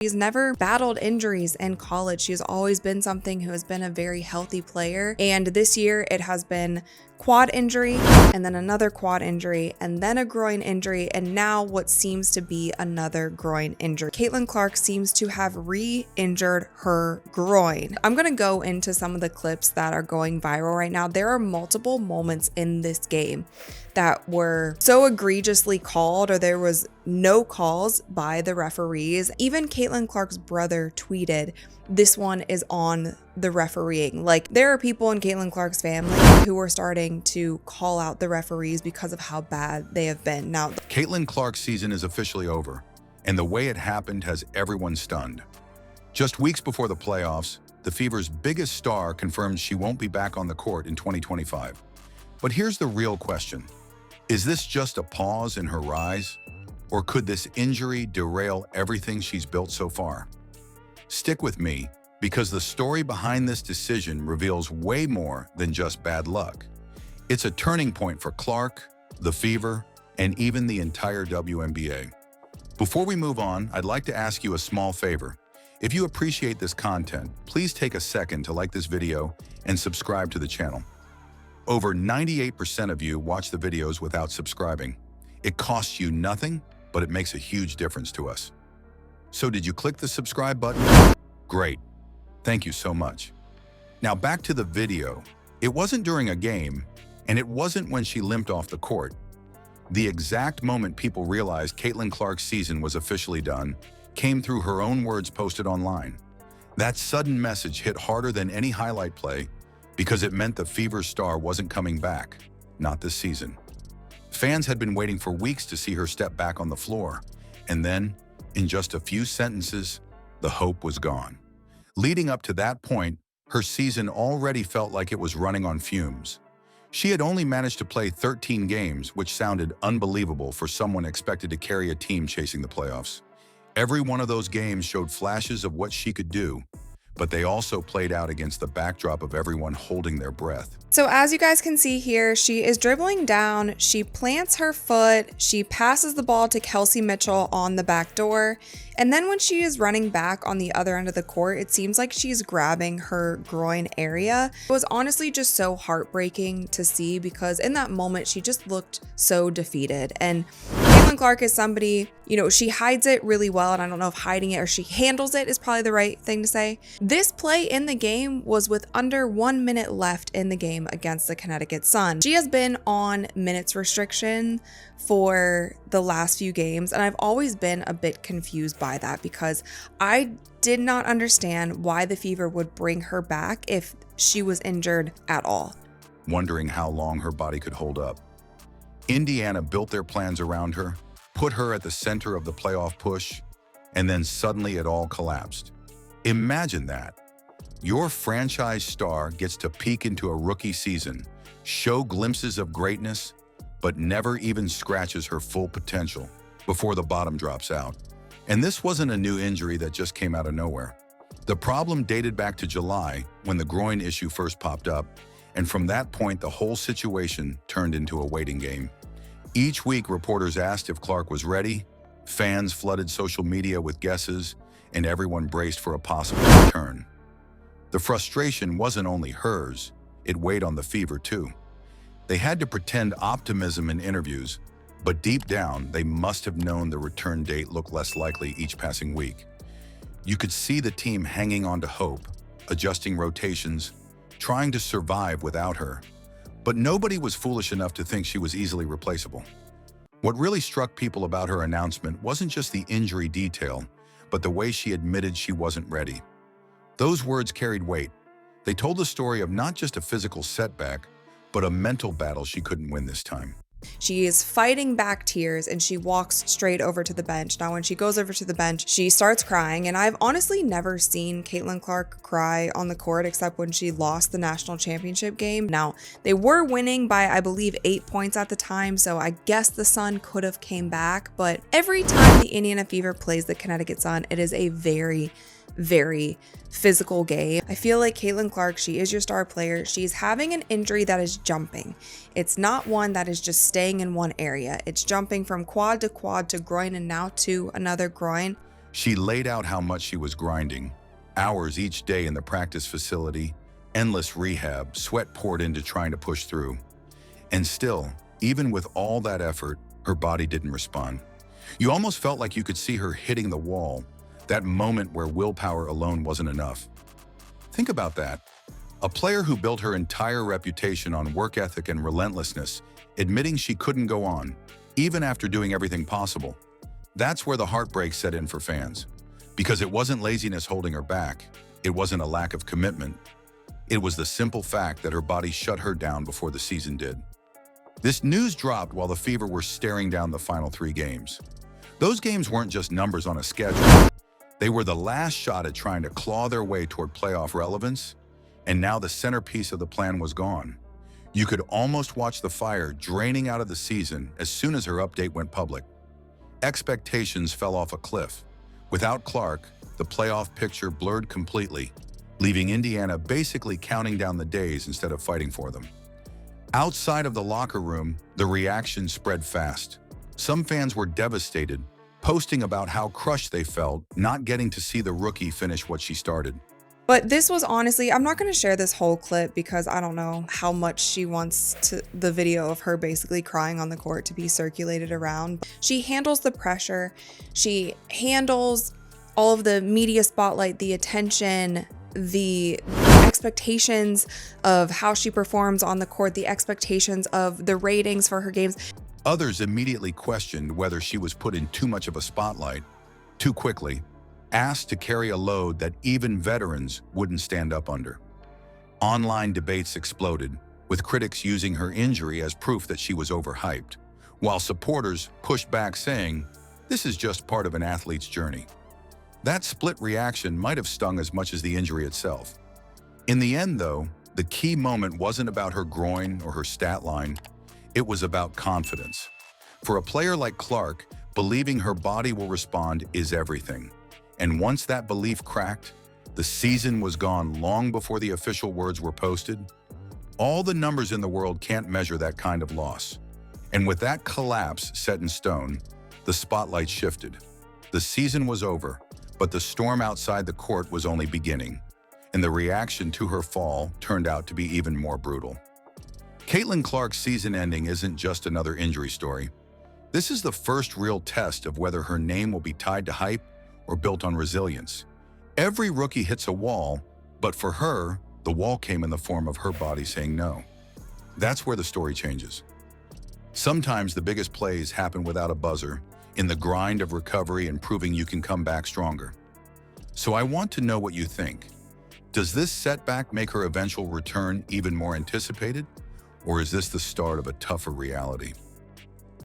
She's never battled injuries in college. She's always been something who has been a very healthy player. And this year it has been quad injury and then another quad injury and then a groin injury and now what seems to be another groin injury. Caitlin Clark seems to have re-injured her groin. I'm going to go into some of the clips that are going viral right now. There are multiple moments in this game that were so egregiously called, or there was no calls by the referees. Even Caitlin Clark's brother tweeted, "This one is on the refereeing." Like, there are people in Caitlin Clark's family who are starting to call out the referees because of how bad they have been. Now, Caitlin Clark's season is officially over, and the way it happened has everyone stunned. Just weeks before the playoffs, the Fever's biggest star confirmed she won't be back on the court in 2025. But here's the real question. Is this just a pause in her rise? Or could this injury derail everything she's built so far? Stick with me, because the story behind this decision reveals way more than just bad luck. It's a turning point for Clark, the Fever, and even the entire WNBA. Before we move on, I'd like to ask you a small favor. If you appreciate this content, please take a second to like this video and subscribe to the channel. Over 98% of you watch the videos without subscribing. It costs you nothing, but it makes a huge difference to us. So did you click the subscribe button? Great. Thank you so much. Now back to the video. It wasn't during a game, and it wasn't when she limped off the court. The exact moment people realized Caitlin Clark's season was officially done came through her own words posted online. That sudden message hit harder than any highlight play because it meant the Fever star wasn't coming back, not this season. Fans had been waiting for weeks to see her step back on the floor, and then, in just a few sentences, the hope was gone. Leading up to that point, her season already felt like it was running on fumes. She had only managed to play 13 games, which sounded unbelievable for someone expected to carry a team chasing the playoffs. Every one of those games showed flashes of what she could do, but they also played out against the backdrop of everyone holding their breath. so as you guys can see here, she is dribbling down, she plants her foot, she passes the ball to Kelsey Mitchell on the back door, and then when she is running back on the other end of the court, it seems like she's grabbing her groin area. It was honestly just so heartbreaking to see because in that moment, she just looked so defeated. And Caitlin Clark is somebody, she hides it really well, and I don't know if hiding it or she handles it is probably the right thing to say. This play in the game was with under 1 minute left in the game against the Connecticut Sun. She has been on minutes restriction for the last few games, and I've always been a bit confused by that because I did not understand why the Fever would bring her back if she was injured at all. Wondering how long her body could hold up. Indiana built their plans around her, put her at the center of the playoff push, and then suddenly it all collapsed. Imagine that. Your franchise star gets to peek into a rookie season, show glimpses of greatness, but never even scratches her full potential before the bottom drops out. And this wasn't a new injury that just came out of nowhere. The problem dated back to July when the groin issue first popped up, and from that point, the whole situation turned into a waiting game. Each week, reporters asked if Clark was ready, fans flooded social media with guesses, and everyone braced for a possible return. The frustration wasn't only hers, it weighed on the Fever too. They had to pretend optimism in interviews, but deep down, they must have known the return date looked less likely each passing week. You could see the team hanging on to hope, adjusting rotations, trying to survive without her. But nobody was foolish enough to think she was easily replaceable. What really struck people about her announcement wasn't just the injury detail, but the way she admitted she wasn't ready. Those words carried weight. They told the story of not just a physical setback, but a mental battle she couldn't win this time. She is fighting back tears and she walks straight over to the bench. Now, when she goes over to the bench, she starts crying. And I've honestly never seen Caitlin Clark cry on the court except when she lost the national championship game. Now, they were winning by, I believe, 8 points at the time. So I guess the Sun could have came back. But every time the Indiana Fever plays the Connecticut Sun, it is a very physical game. I feel like Caitlin Clark, she is your star player. She's having an injury that is jumping. It's not one that is just staying in one area. It's jumping from quad to groin and now to another groin. She laid out how much she was grinding, hours each day in the practice facility, endless rehab, sweat poured into trying to push through. And still, even with all that effort, her body didn't respond. You almost felt like you could see her hitting the wall, that moment where willpower alone wasn't enough. Think about that. A player who built her entire reputation on work ethic and relentlessness, admitting she couldn't go on, even after doing everything possible. That's where the heartbreak set in for fans. Because it wasn't laziness holding her back, it wasn't a lack of commitment. It was the simple fact that her body shut her down before the season did. This news dropped while the Fever were staring down the final 3 games. Those games weren't just numbers on a schedule. They were the last shot at trying to claw their way toward playoff relevance, and now the centerpiece of the plan was gone. You could almost watch the fire draining out of the season as soon as her update went public. Expectations fell off a cliff. Without Clark, the playoff picture blurred completely, leaving Indiana basically counting down the days instead of fighting for them. Outside of the locker room, the reaction spread fast. Some fans were devastated, posting about how crushed they felt not getting to see the rookie finish what she started. But this was honestly, I'm not going to share this whole clip because I don't know how much she wants the video of her basically crying on the court to be circulated around. She handles the pressure. She handles all of the media spotlight, the attention, the expectations of how she performs on the court, the expectations of the ratings for her games. Others immediately questioned whether she was put in too much of a spotlight, too quickly, asked to carry a load that even veterans wouldn't stand up under. Online debates exploded, with critics using her injury as proof that she was overhyped, while supporters pushed back saying, "This is just part of an athlete's journey." That split reaction might have stung as much as the injury itself. In the end, though, the key moment wasn't about her groin or her stat line. It was about confidence. For a player like Clark, believing her body will respond is everything. And once that belief cracked, the season was gone long before the official words were posted. All the numbers in the world can't measure that kind of loss. And with that collapse set in stone, the spotlight shifted. The season was over, but the storm outside the court was only beginning. And the reaction to her fall turned out to be even more brutal. Caitlin Clark's season ending isn't just another injury story. This is the first real test of whether her name will be tied to hype or built on resilience. Every rookie hits a wall, but for her, the wall came in the form of her body saying no. That's where the story changes. Sometimes the biggest plays happen without a buzzer, in the grind of recovery and proving you can come back stronger. So I want to know what you think. Does this setback make her eventual return even more anticipated? Or is this the start of a tougher reality?